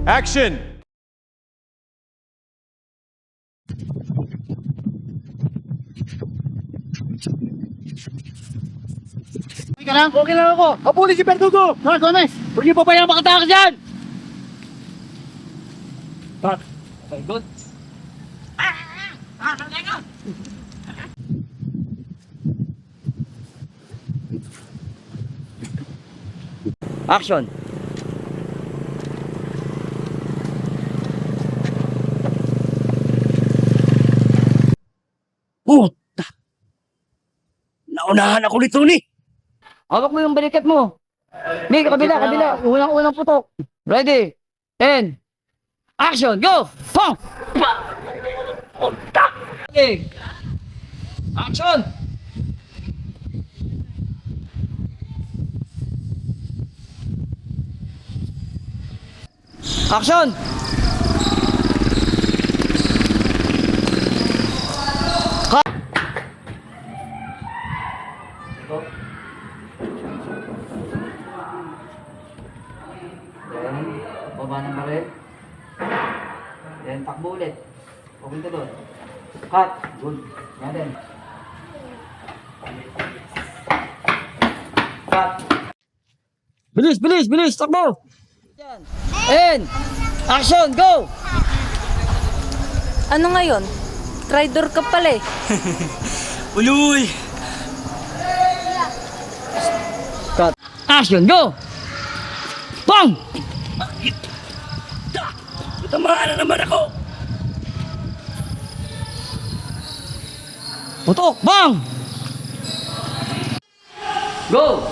Action! Okay ka lang? Okay lang ako. Kapuli si Perdugo. Gomez, huwag niyo pa ba yung makatakas dyan? Okay, good. Action! Puta! Naunahan ako nito ni. Hawak mo yung balikat mo. May kabila. Unang putok. Ready? And action! Go! Pong! Okay. Action! Action! Cut! Then, baba ng baril. Then, takbo ulit. Pupunta doon. Cut! Good. Yan din. Cut! Bilis! Takbo! Yan. And, action! Go! Ano ngayon? Traitor ka pala eh. Uloy! Cut! Action! Go! Pong! Tamaan na naman ako. Putok! Bang! Go!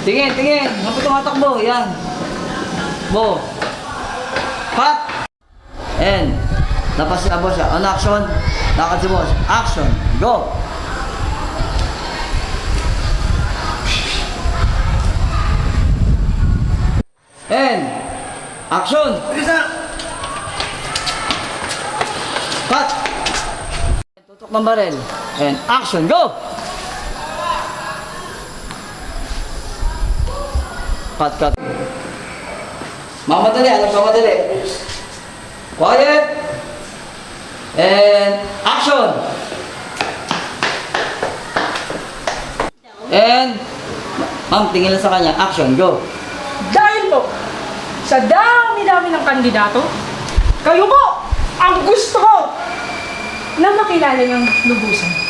Tingin! Napit yung hatakbo. Yan. Bo. Cut! And, napasabo siya. On action. Lakad si boss. Action. Go! And, action! Cut! Tutok ng barel. And action, go! Cut. Mamadali, mamadali. Quiet! And action! And, ma'am, tingin lang sa kanya. Action, go! Dahil po, sa dami-dami ng kandidato, kayo po ang gusto ko na makilala ng lubusan.